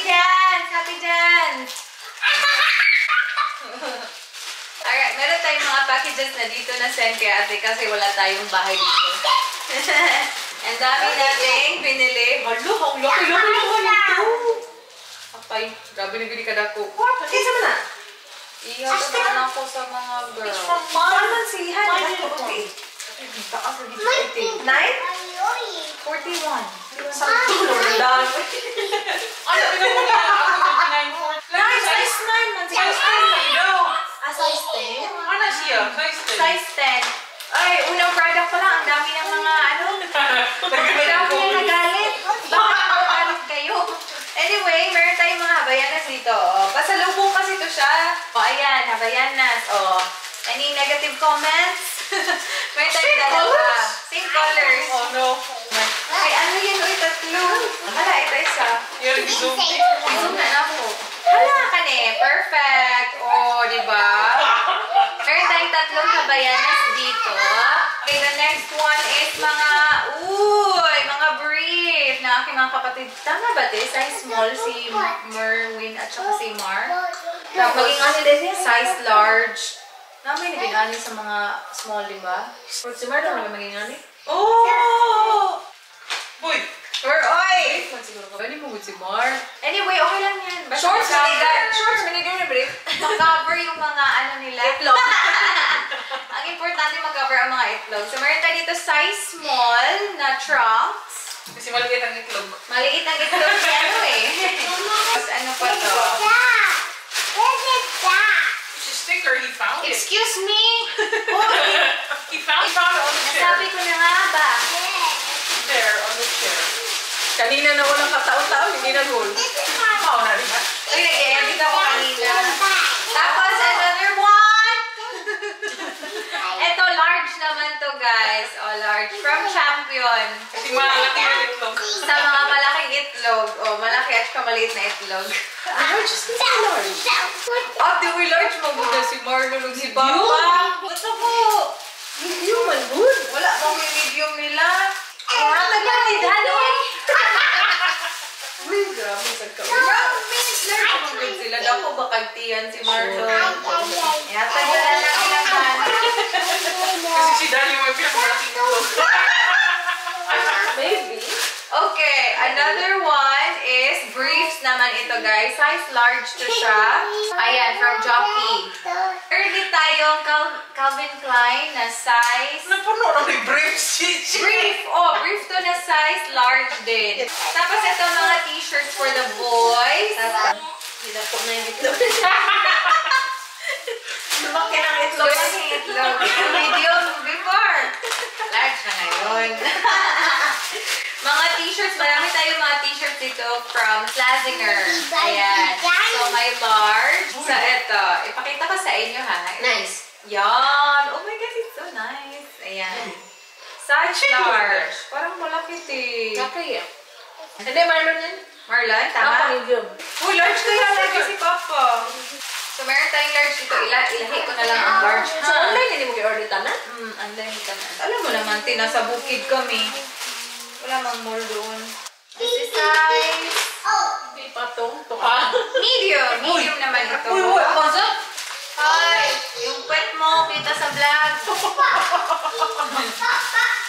dance! Happy dance! Alright, meron tayong mga packages na dito na send kay ate kasi wala tayong bahay dito. Ang dami nating pinili. Halo, ang laki-laki naman ito. Apay, grabe na bili ka dako. Kinsa man na? Ihaw na ako sa mga girl. Paano sihan? Okay. 9? 41. Sakto lang dahil. Ano, bigyan mo na ako 29. Size 9 man siya. Size 10 daw. Size 10? Ano siya? Size 10. Size 10. Ay, unang product pa lang. Ang dami ng mga ano. Ang dami na nagalit. Bakit nagalit kayo? Anyway, meron tayong mga habayanas dito. Pasalubong kasi ito siya. Ayan, habayanas. Any negative comments? Meron tayong dalawa. Same colors. Oh no. Ay, ano yan? Uy, tatlo. Hala, ito isa. You're zoom. Zoom na ako. Hala ka ne. Perfect. Diba? Meron tayong tatlong habayanas dito. Okay, the next one is mga brief na aking mga kapatid. Tama ba ito? Size small si Merwin at saka si Mar. Maging ano din yan? Size large. May naging ani sa mga small, diba? Si Mar naman maging ano? Oh! Boy! Oy! Siguro ka. Pwede mo si Mar. Anyway, okay lang yan. Basta Shorts, maka-cover- shorts, manigay na brief. maka-cover yung mga ano nila. Itlog. Ang importante mag-cover ang mga itlog. So, meron tayo dito size small na trunks. Kasi maliit ang itlog. Maliit ang itlog si ano eh. Tapos ano pa to? It's a sticker he found it. Excuse me! He found it on the chair. Nasabi ko na nga ba? There, on the chair. Kanina na walang kataon-taon, hindi na goal. Oh, na rin. Uy, nag-edit ako kanina. Tapos, another one! Ito, large naman to, guys. Large. From Champion. Kasi malaki yung itlog. Sa mga malaking itlog. Malaki at saka maliit na itlog. Large is large. Ate, uy, large. Mabuda si Marlon si Papa. Ba't ako? Medium man good. Wala bang yung medium nila? Wala naglalid, haloy. Uy, grabe sa ka. Large naman good sila. Dako ba kagtiyan si Marlon? Yata nila lang naman. Kasi si Dali mo yung pinakarating itlog. Maybe. Okay, another one is briefs naman ito, guys. Size large to siya. Ayan, from Jockey. Early tayong Calvin Klein na size... Napuno na may brief sheet. Brief! Brief to na size large din. Tapos ito mga t-shirts for the boys. Hinako na yung itlog. Lumaki ang itlog. Lumaki ang itlog. Medium before. Large na ngayon. Mga t-shirts, marami tayong mga t-shirts dito from Slazenger. Ayan. So, may large. So, ito. Ipakita ko sa inyo, ha? Nice. Yan. Oh my God, it's so nice. Ayan. Such large. Parang malaki, Okay, Hindi, Marlon yan. Marlon, tama? Medium. Oh, large kaya lagi si Papa. So, meron tayong large dito. Ilahi ko na lang ang large. So, online, hindi mo kayo order na? Online ka na. Alam mo naman, nasa bukid kami. Wala mang mall doon. This is size... Hindi pa to. Tuka. Medium. Medium naman ito. Uy, what's up? Hi! Yung pet mo, kita sa vlog.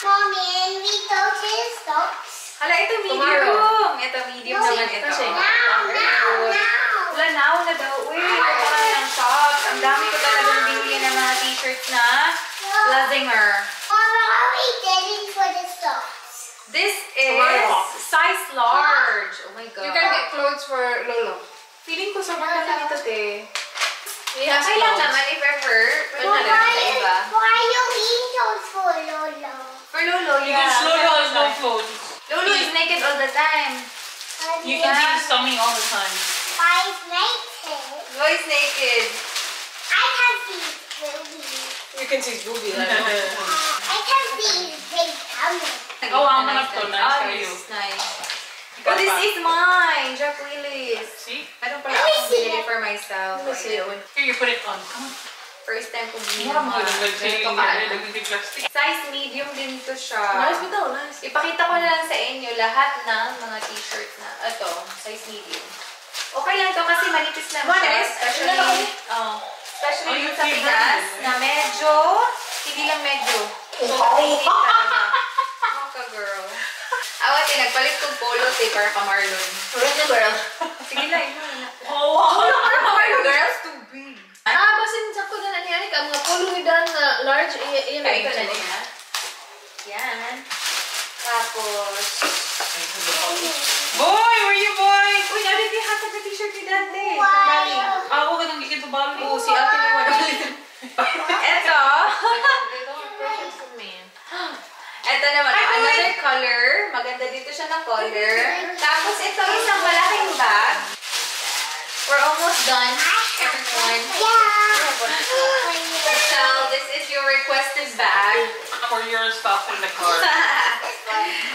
Mommy, and we go to the stocks. Hala, ito medium. Tomorrow. Ito medium naman ito. Kasi, Wala na daw. Uy, ito ka ng shops. Ang dami ko talagang binili ng mga t-shirts na Slazenger. Mama, are we getting for the stocks? This is Tomorrow. size large. Oh my God. You can get clothes for Lolo. Feeling ko sobrang laki nito, te. He has Okay lang clothes. naman if ever. Pwede Why, na rin sa iba. why you eat those for Lolo? For Lolo, Because Lolo has no clothes. Lolo is naked all the time. You can see his tummy all the time. Why is naked? Lo is naked. I can see his booby. You can see his boobie. I can see his big tummy. Oh, ang manap to. Nice for you. Nice. Oh, this is mine. Jack Willis. See? Meron pala akong binili for myself. Let me see. Here, you put it on. Come on. First time kong binili Mura ng mo mga ganito ganito ka. plastic. Size medium din to siya. Nice bitaw, nice. Ipakita ko na lang sa inyo lahat ng mga t-shirt na ito, size medium. Okay lang to kasi manipis lang siya. Manipis? Especially, Ano lang especially Oh, dun sa yung Pinas favorite. na medyo, hindi lang medyo. Wow. Mainit talaga. Maka girl. Awat nagpalit kong polo para ka Marlon. Red na girl. Sige lang, yun. Oh, wow. Girls too big. Basin sakto na nangyari ka. Mga polo ni Dan na large. Iyan Kain ko na niya. Yan. Tapos, Boy, where you, boy? uy, nalit yung hatag na t-shirt ni Dante. Wow. Ako ka nang ikit sa Bali. Oo, si ate yung wala. Eto. They don't have presents for me. Eto naman, another color. Maganda dito siya ng color. Tapos ito isang malaking bag. We're almost done, everyone. Michelle, this is your requested bag. For your stuff in the car.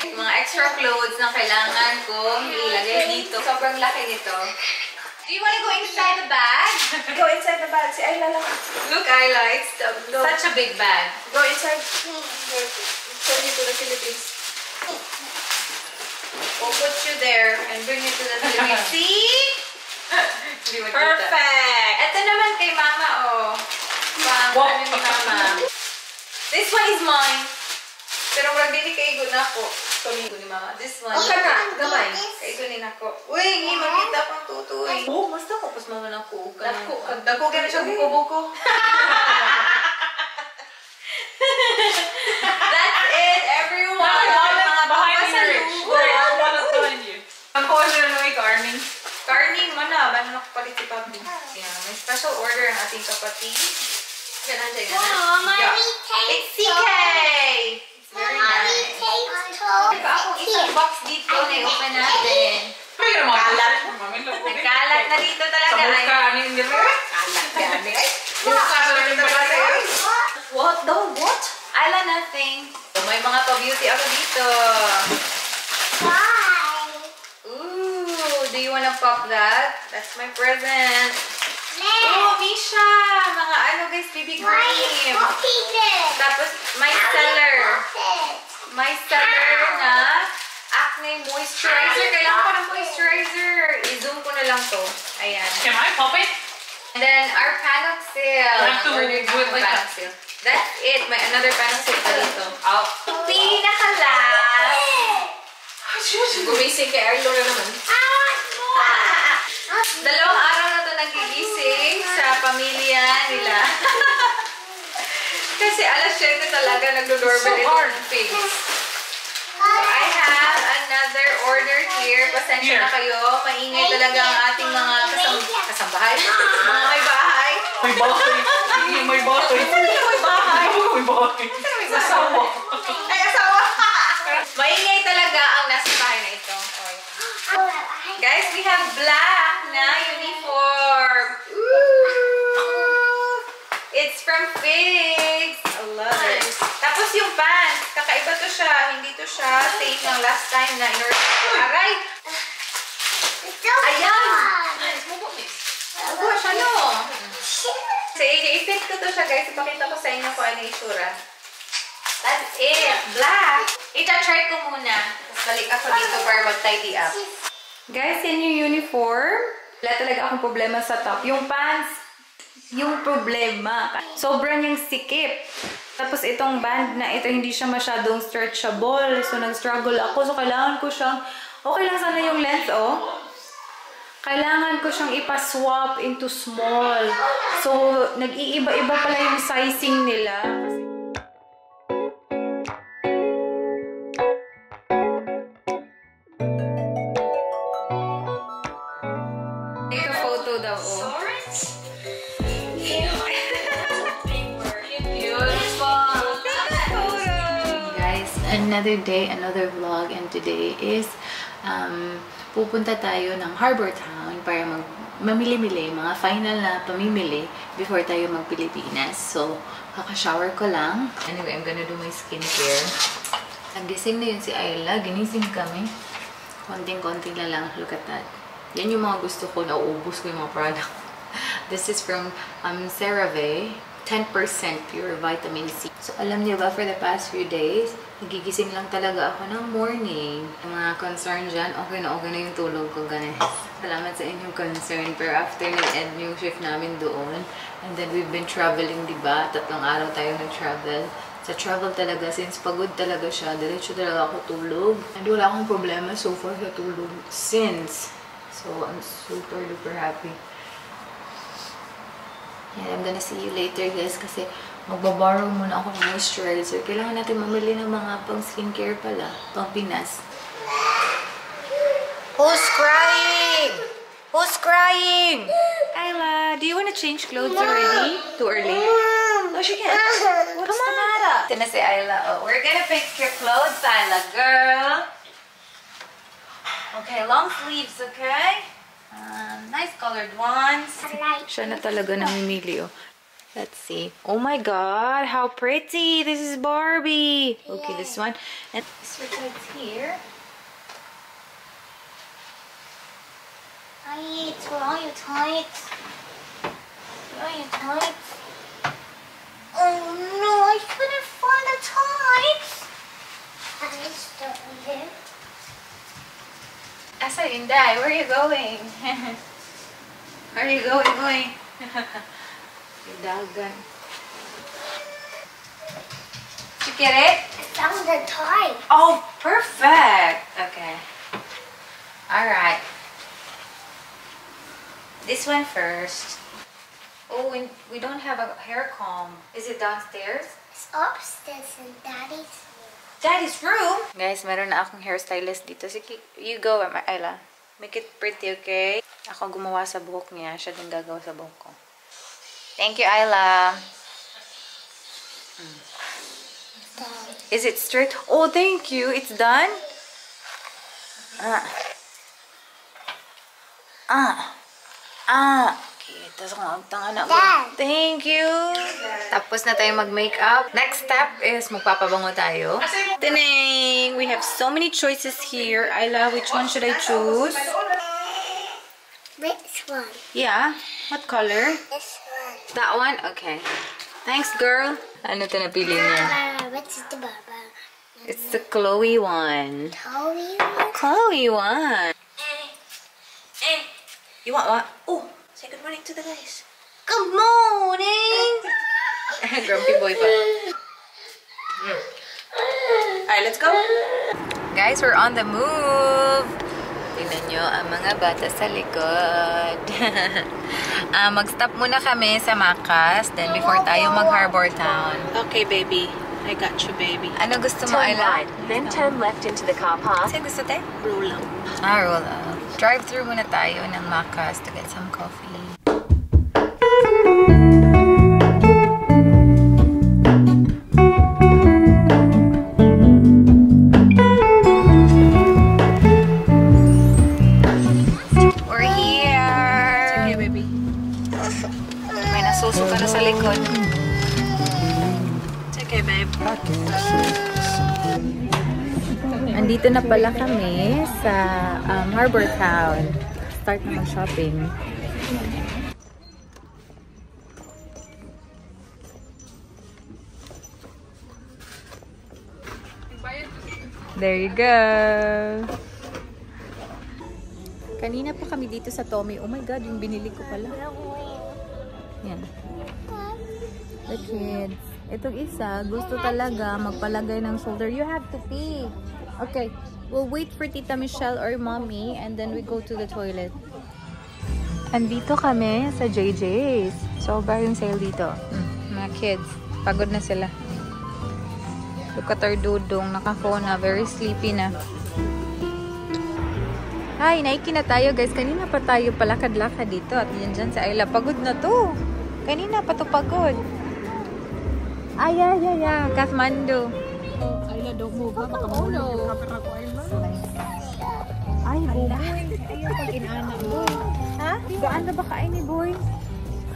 Mga extra clothes na kailangan kong ilagay dito. Sobrang laki nito. Do you want to go inside the bag? Go inside the bag. Si Ayla lang. Look, Ayla, it's such a big bag. Go inside. Send you to the Philippines. We'll put you there and bring you to the Philippines. See? Perfect. Ito naman kay Mama, oh. Pang ano ni Mama. This one is mine. Pero wag dili kay Igo na ako. Kamigo ni Mama. This one. Okay na. Gamay. Kay Igo ni nako. Uy, hindi makita pang tutoy. Oh, basta ko pas Mama nako. Dako gani siya buko-buko. That's it, everyone. Mga Behind you, Rich. papasalubong. Right, wallet behind you. Ang color na may gardening. Gardening mo na. Ba na nakapalit si Papi? Yeah, may special order ang ating kapatid. Ganun siya, ganun. Oh, mommy It's takes CK! It's very Mommy nice. takes toes. Diba akong isang box dito na i-open natin? Ay, yung mga kalat. Mami, Nagkalat na dito talaga. Sa Ay, buka, ano yung nila? kalat gani. Ay, Buka, sa rin talaga sa'yo. what daw? What? Ala, nothing. So, may mga pa-beauty ako dito. Why? Ooh, do you wanna pop that? That's my present. Mom, Oh, Misha! Mga ano guys, BB why are you cream. popping this? Tapos, my How do you seller. pop it? My seller na acne moisturizer. Kailangan ko ng moisturizer. I-zoom ko na lang to. Ayan. Can I pop it? And then, our Panoxil. I have to Order do it like that. Panoxil. That's it. May another Panoxil pa dito. Oh. Pinaka-last. Gumising kay Arlo na naman. I want more. Dalawang araw na to nagigising sa pamilya nila. Kasi alas 7 talaga nagdo-doorbell So ito hard. ng pigs. So I have another order here. Pasensya na kayo. Maingay talaga ang ating mga kasambahay. Mga may bahay. May bahay. May bahay. Saan yung may bahay? May bahay. Asawa. Ay, asawa! Maingay talaga ang nasa bahay na ito. Guys, we have black na uniform. Ooh! It's from Figs. I love it. Tapos yung pants, kakaiba to siya. Hindi to siya same ng last time na in-order ko. Aray! Ayan! Abo siya, no? So, i-fit ko to siya, guys. Ipakita ko sa inyo kung ano yung itsura. That's it. Black. Ita-try ko muna. Tapos balik ako dito para mag-tidy up. Guys, yan yung uniform. Wala talaga akong problema sa top. Yung pants, yung problema. Sobrang yung sikip. Tapos itong band na ito, hindi siya masyadong stretchable. So, nag-struggle ako. So, kailangan ko siyang, okay lang sana yung length, oh. Kailangan ko siyang ipa-swap into small. So, nag-iiba-iba pala yung sizing nila. Take a photo daw, oh. Guys, another day, another vlog, and today is pupunta tayo ng Harbor Town para mamili-mili, mga final na pamimili before tayo mag-Pilipinas. So, kaka-shower ko lang. Anyway, I'm gonna do my skincare. Nagising na yun si Ayla. Ginising kami. Konting-konting na lang. Look at that. Yan yung mga gusto ko. Nauubos ko yung mga product. This is from CeraVe. 10% pure vitamin C. So, alam niyo ba, for the past few days, nagigising lang talaga ako ng morning. Yung mga concern dyan, okay na yung tulog ko, guys. Salamat sa inyong concern. Pero after nag-end yung shift namin doon, and then we've been traveling, diba? 3 araw tayo nag-travel. Sa travel talaga, since pagod talaga siya, diretso talaga ako tulog. And wala akong problema so far sa tulog since. So, I'm super duper happy. Yeah, I'm gonna see you later, guys, kasi magbaborrow muna ako ng moisturizer. Kailangan natin mamili ng mga pang skincare pala, pang Pinas. Who's crying? Who's crying? Ayla, do you want to change clothes already? Too early? No, she can't. What's the matter? Ito na si Ayla. Oh, we're gonna pick your clothes, Ayla, girl. Okay, long sleeves, okay? Nice colored ones. Siya na talaga namimili, oh. Let's see. Oh my god, how pretty! This is Barbie. Okay, this one. And this tights here. Where are you tights? Where are you tights? Oh no, I couldn't find the tights. I stuck here. Asa Inday, where are you going? Where are you going? Dagan. Did you get it? I found the tie. Oh, perfect. Okay. Alright. This one first. Oh, we don't have a hair comb. Is it downstairs? It's upstairs in Daddy's room. Daddy's room? Guys, meron na akong hairstylist dito. Sige, you go, Ayla. Make it pretty, okay? Ako gumawa sa buhok niya. Siya din gagawa sa buhok ko. Thank you, Ayla. Is it straight? Oh, thank you. It's done? Okay, tapos kung ang tanga na ko. Thank you. Tapos na tayo mag-makeup. Next step is magpapabango tayo. Tining! We have so many choices here. Ayla, which one should I choose? This one. Yeah. What color? This one. That one? Okay. Thanks, girl. Ano ito napili niya? What's the baba? It's the Chloe one. Chloe. Chloe one. You want what? Oh, say good morning to the guys. Good morning! Grumpy boy pa. Alright, let's go. Guys, we're on the move. Tingnan nyo ang mga bata sa likod. Mag-stop muna kami sa Macas, then before tayo mag-Harbor Town. Okay, baby. I got you, baby. Ano gusto mo, Turn Ayla? right, then turn left into the car park. Saan gusto tayo? Roll up. Roll up. Drive-through muna tayo ng Macas to get some coffee. We're here! Okay, baby. May nasusuka na sa likod. It's okay, babe. Andito na pala kami sa Harbor Town. Start na mag-shopping. There you go! Kanina pa kami dito sa Tommy. Oh my God, yung binili ko pala. Yan. The kids. Itong isa, gusto talaga magpalagay ng shoulder. You have to pee. Okay, we'll wait for Tita Michelle or Mommy and then we go to the toilet. Andito kami sa JJ's. Sobra yung sale dito. Mga kids, pagod na sila. Look at our dudong, naka-phone na, very sleepy na. Hi, naiki na tayo guys. Kanina pa tayo palakad-lakad dito at yan dyan sa Ayla. Pagod na to. Kanina pa to pagod. Ay, Kathmandu. Ayla, don't move. Baka mahulog yung camera ko, Ayla. Ay, boy. Ayaw pag inaanak mo. Ha? Gaan na ba kain ni boy?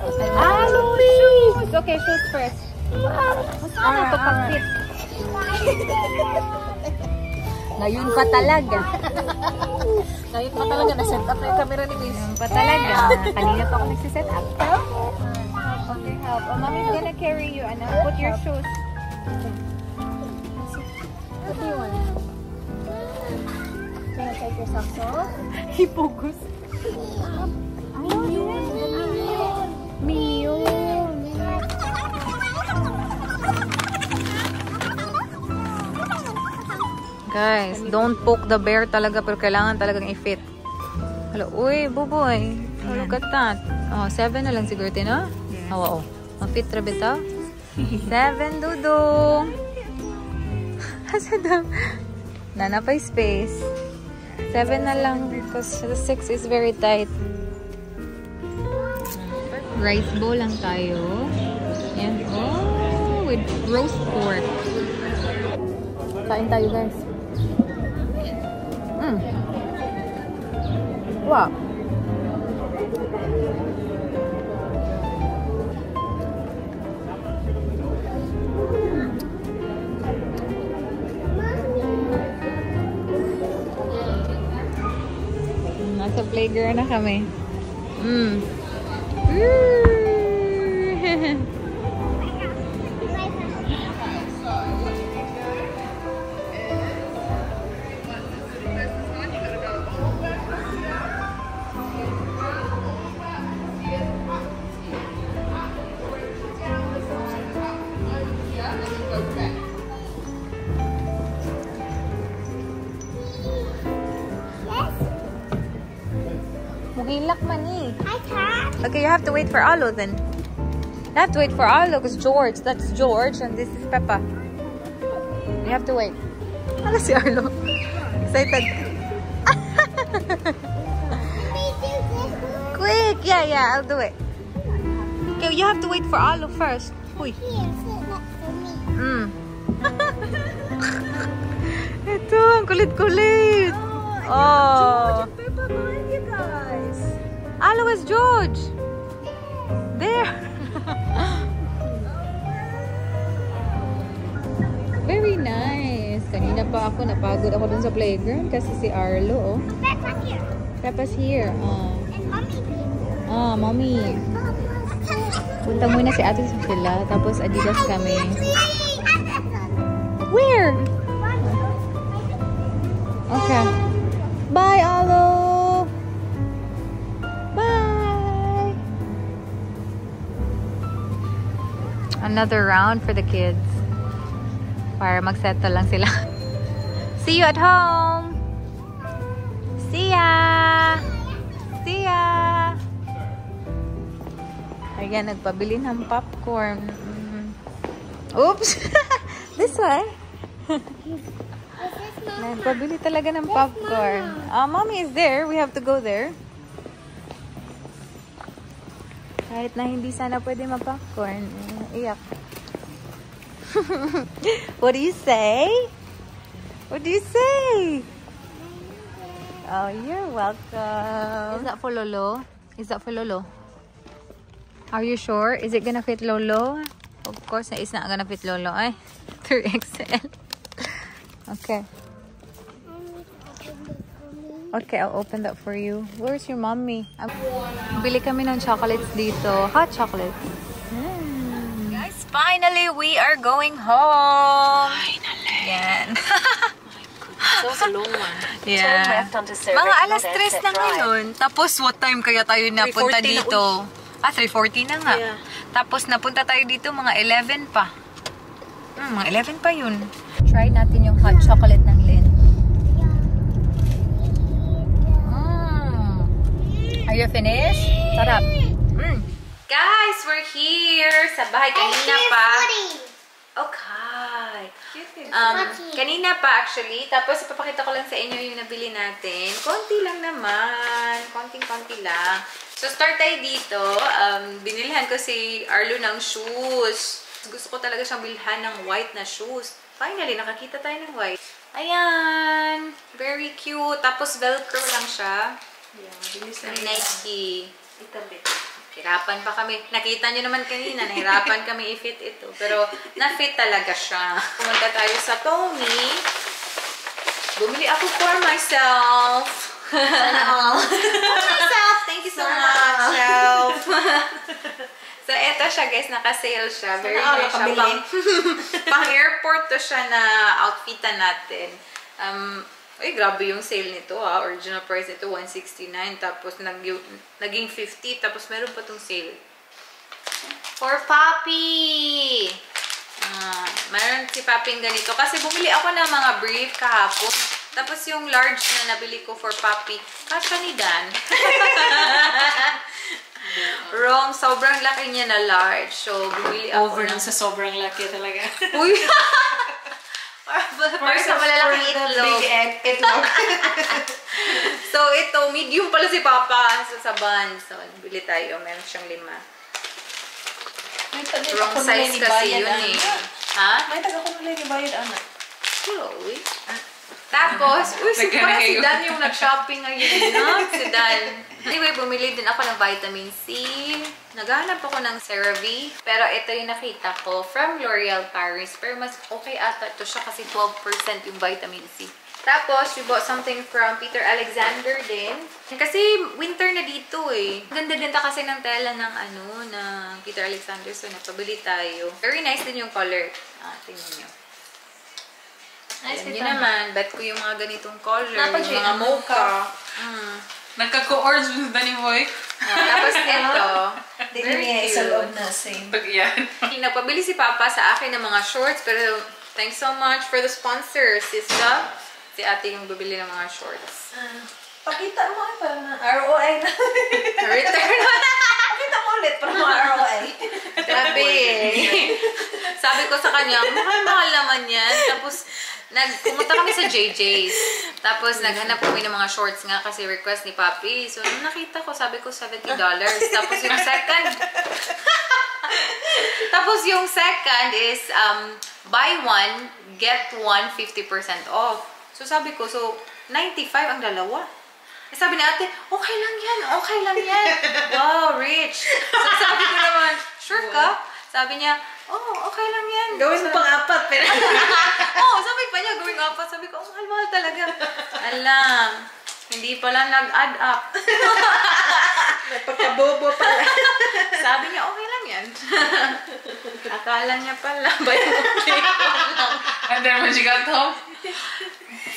Shoes! Okay, shoes first. Mas ano to pag-fit? Ngayon pa talaga. Ngayon pa talaga, na-set up na yung camera ni Miss. Ngayon pa talaga. Kanina pa ako nagsiset up. Okay, help. Oh, mommy's gonna carry you, Anna. Put your shoes. What do you want? Do you want to take your socks off? He focused. Minion. Guys, don't poke the bear talaga pero kailangan talagang i-fit. Hello, uy, buboy. Oh, look at that. Oh, 7 na lang siguro, no? Yes. Oo, ma-fit rabi to. 7, dudong. Asa daw? Nana pa space. 7 na lang because the 6 is very tight. Rice bowl lang tayo. Yan. Oh, with roast pork. Kain tayo, guys. Wow. Nasa playground na kami. Muhilak man eh. I can't. Okay, you have to wait for Alo then. You have to wait for Alo because George, that's George and this is Peppa. You have to wait. Ano si Arlo? Excited. Quick! Yeah, I'll do it. Okay, you have to wait for Alo first. Uy. Here, sit next to me. Ito, ang kulit-kulit. Oh. Peppa, behind you guys. Alo is George. There. Very nice. Kanina pa ako, napagod ako dun sa playground kasi si Arlo, oh. Peppa here. Peppa's here. And mommy. Mommy. Punta muna si ate sa sila, tapos Adidas kami. Where? Okay. Bye, Alo. Bye. Another round for the kids. Para mag-settle lang sila. See you at home. See ya. See ya. Ayan, nagpabili ng popcorn. Oops. This way. Nagpabili talaga ng popcorn. Mommy is there. We have to go there. Kahit na hindi sana pwede ma-popcorn. Iyak. What do you say? What do you say? Oh, you're welcome. Is that for Lolo? Is that for Lolo? Are you sure? Is it gonna fit Lolo? Of course, it's not gonna fit Lolo. Ay, 3XL. Okay. Okay, I'll open that for you. Where's your mommy? Bili kami ng chocolates dito. Hot chocolates. Guys, finally, we are going home. Finally. Yan. That was a long one. Yeah. Turn left onto Cervic Mga alas North 3 na ngayon. Tapos, what time kaya tayo napunta 3:40 na, dito? 3:40 na nga. Yeah. Tapos, napunta tayo dito mga 11 pa. Mga 11 pa yun. Try natin yung hot chocolate ng Lynn. Are you finished? Sarap. Guys, we're here sa bahay kanina pa. Okay. Kanina pa actually. Tapos ipapakita ko lang sa inyo yung nabili natin. Konti lang naman. Konting-konti lang. So start tayo dito. Binilhan ko si Arlo ng shoes. Gusto ko talaga siyang bilhan ng white na shoes. Finally, nakakita tayo ng white. Ayan. Very cute. Tapos velcro lang siya. Yeah, bilis Ng Nike. Itabit. Hirapan pa kami. Nakita nyo naman kanina, nahirapan kami i-fit ito. Pero, na-fit talaga siya. Pumunta tayo sa Tommy. Bumili ako for myself. For myself. Thank you so much, self. So, eto siya guys, naka-sale siya. Very Sana nice siya. nakabili. Pang airport to siya na outfitan natin. Uy, grabe yung sale nito ha. Original price nito, 169. Tapos, naging 50. Tapos, meron pa tong sale. For Papi! Meron si Papi ganito. Kasi bumili ako ng mga brief kahapon. Tapos, yung large na nabili ko for Papi, kasya ni Dan. Wrong. Sobrang laki niya na large. So, bumili ako Over lang sa sobrang laki talaga. Uy! Para sa malalaking itlog. Big egg, itlog. So, ito, medium pala si Papa sa bun. So, bili tayo. Meron siyang 5. Wrong size kasi yun eh. Ha? May taga ko nila ni Bayad, anak. Uy. Tapos, si Dan yung nag-shopping ngayon, no? Si Dan. Anyway, bumili din ako ng vitamin C. Naghahanap ako ng CeraVe. Pero ito yung nakita ko from L'Oreal Paris. Pero mas okay ata ito siya kasi 12% yung vitamin C. Tapos, we bought something from Peter Alexander din. Kasi winter na dito eh. Ganda din ta kasi ng tela ng ng Peter Alexander. So, napabili tayo. Very nice din yung color. Tingnan nyo. Nice Alam niyo naman, bet ko yung mga ganitong color. Yung Napag-shade mga ng mocha. Nagka-coords with Danny Boy. Tapos ito, Hindi very niya cute. sa loob na same. Pag yan. Nagpabili si Papa sa akin ng mga shorts, pero thanks so much for the sponsor, Siska. Si ate yung bibili ng mga shorts. Pakita mo ay parang na ROI na. Return Pakita mo ulit parang mga ROI. Sabi ko sa kanya, mahal naman yan. Tapos, pumunta kami sa JJ's. Tapos, naghanap kami ng mga shorts nga kasi request ni Papi. So, nung nakita ko, sabi ko $70. Tapos, yung second is, buy one, get one 50% off. So, sabi ko, 95 ang dalawa. Sabi ni ate, okay lang yan. Wow, rich. So, sabi ko naman, sure ka? Sabi niya, okay lang yan. Gawin mo pang-apat. Pero Sabi pa niya, gawing apat. Sabi ko, mahal-mahal talaga. Alam, hindi pala nag-add up. may pagkabobo pala. Sabi niya, okay lang yan. Akala niya pala, bayan mo. And then when she got home,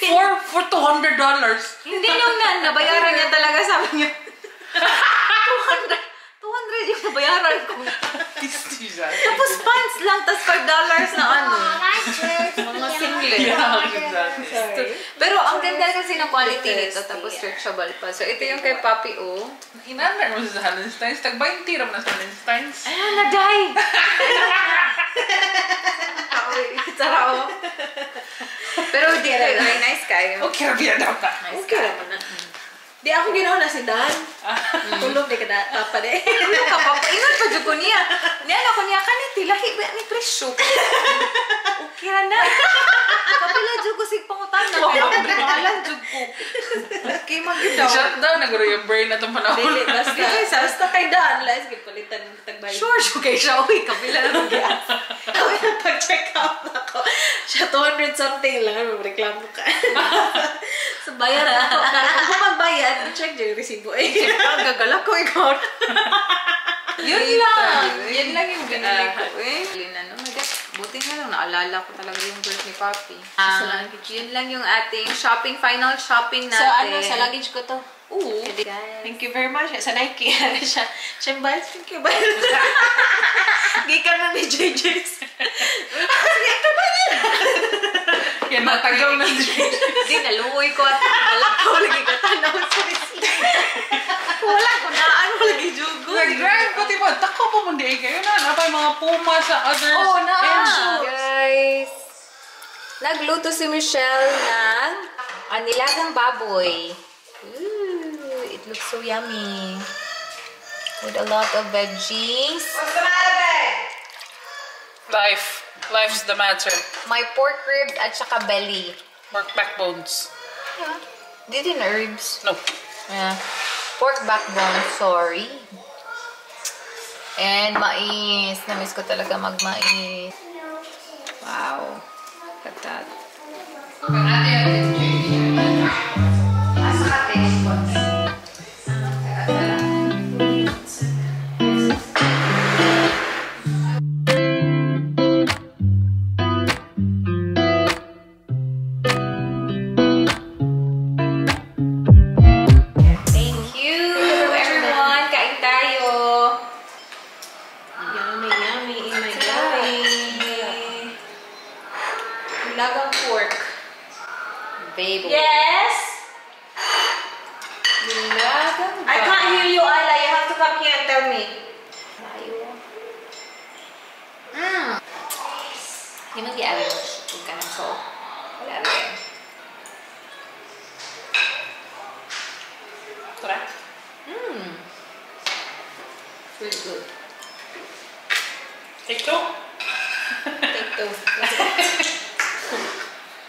for $200. Hindi nung nabayaran niya talaga, sabi niya. 200 yung nabayaran ko. Tapos pants lang, tas $5 na mga singlet. Pero ang ganda kasi ng quality nito, tapos stretchable pa. So ito yung kay Papi, Hinamit mo sa Hallensteins. Tag-20 ram na sa Hallensteins. Ayun, na-die! Tara, Pero dito, very nice kayo. Okay, rabiya daw ka. Nice Okay naman na. Di ako ginawa na si Dan. Tulog di ka na tapa de. Ano ka pa? Ingat pa dyan ko niya. Niyan ako niya, kaniti, lahi ba ni presyo? Okay na. Kapila dyan ko sig pangutan na. Pero ako binahalan dyan ko. Okay, mag-idaw. Shutdown, naguro yung brain na itong panahon. Dili, basta kay Dan. Let's get palitan ng tagbay. Sure, kay siya. Uy, kapila na mag-ias. Kami na pag-check out na ako. Siya 200 something lang. Reklamo ka. So, bayaran ako. Kung magbayad, check dyan yung resibo eh. Gagalak ko, ikaw. Yun lang. Yun lang yung binili ko. Buti nga lang, naalala ko talaga yung birth ni Papi. Yun lang yung ating final shopping natin. Sa luggage ko to. Oo. Thank you very much. Sa Nike. Siya, thank you. Gikan na ni JJ's. Yan, natagaw na Hindi, naluoy ko at nalakaw lagi ka tanaw sa receipt. Wala ko na, lagi jugo. Nag-drive ko, diba? Tako pa mo di kayo na. Napay mga puma sa others. Guys, nagluto si Michelle ng nilagang baboy. Ooh, it looks so yummy. With a lot of veggies. What's the matter, babe? Life's the matter. My pork ribs at saka belly. Pork backbones. Yeah. Didn't herbs. No. Yeah. Pork backbone, sorry. And mais. Namiss ko talaga magmais. Wow. Look at that. Babe. Yes? Nilagang I can't hear you, Ayla. You have to come here and tell me. Hindi mo gi-aral. Huwag ka ng so. Wala rin. Tara. Really good. Take two. Take two.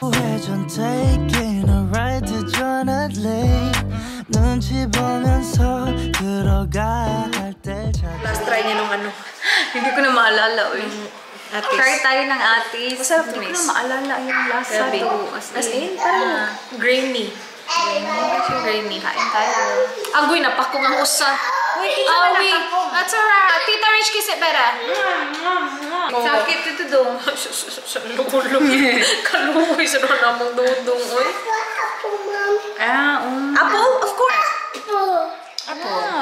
회전 taking a ride to Jonah Lake 눈치 보면서 들어가 할 때 Last try niya nung ano. Hindi ko na maalala. Atis. Try tayo ng atis. Masarap, Hindi ko miss. na maalala yung lasa Grabe. to. As in, parang grainy. Grainy. Kain tayo. Agoy, napakong ang usa. Wait, kita Oh, wala wait. pakong. That's alright. Tita Rich, kiss it better. Sakit ito do. Kaluoy sa doon namang dudong, oy. Ah, Apple? Of course. Apple.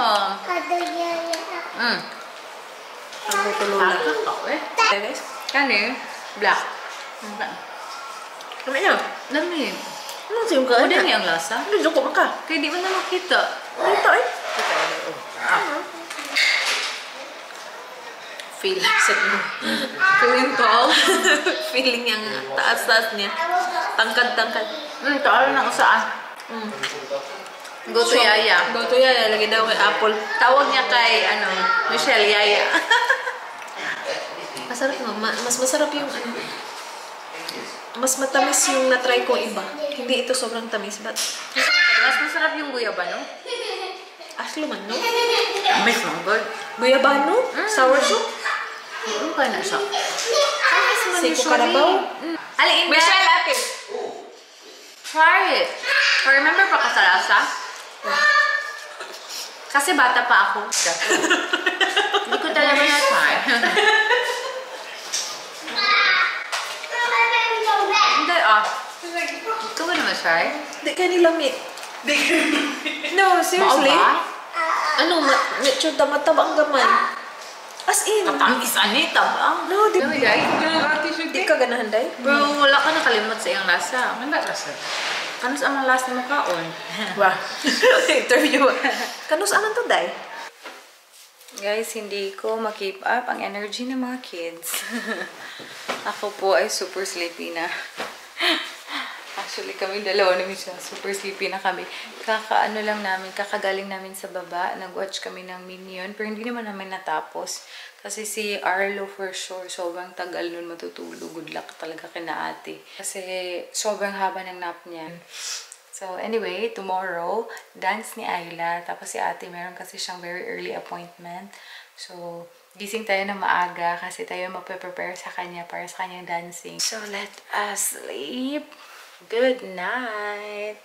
Ano ko lula? Nakakatawa eh. Guys, Kani? Black. kami na. Dami. Anong siyong ka? O, dami ang lasa. Ano, joko man ka? Kaya di mo na makita. Ito eh. Feeling sa mo. Feeling tall. Feeling yung taas-taas niya. Tangkad-tangkad. Tall na ko saan. Go to Yaya. Go to Yaya. Lagi daw kay Apple. Tawag niya kay, Michelle Yaya. Masarap nga. Mas masarap yung ano. Mas matamis yung na-try kong iba. Hindi ito sobrang tamis. But, Mas masarap yung guyabano. aslo man, no? Miss mo, good. Guyabano? Sour soup? Ano kaya na siya? Siko Carabao? Alin, Michelle, ate. Try it. Remember pa ka sa lasa? Kasi bata pa ako. Hindi ko talaga na-try. Hindi, Ito ko naman try. Di ka nilamit. No, seriously? Mao ba? Ano, medyo mataba ang gamay. As in. Matamis anita ba? No, di Dami guys. Di ka ganahan, day? Bro, wala ka nakalimot sa iyong lasa. Ano ba kasi? Ano sa amang lasa mo kaon? Wah. Interview. Kanus aman to, day? Guys, hindi ko ma-keep up ang energy ng mga kids. Ako po ay super sleepy na. Actually, kami dalawa namin siya. Super sleepy na kami. Kakagaling namin sa baba. Nag-watch kami ng Minion. Pero hindi naman namin natapos. Kasi si Arlo for sure, sobrang tagal nun matutulog. Good luck talaga kina ate. Kasi sobrang haba ng nap niya. So anyway, tomorrow, dance ni Ayla. Tapos si ate, meron kasi siyang very early appointment. So, gising tayo na maaga kasi tayo magpe-prepare sa kanya para sa kanyang dancing. So, let us sleep. Good night.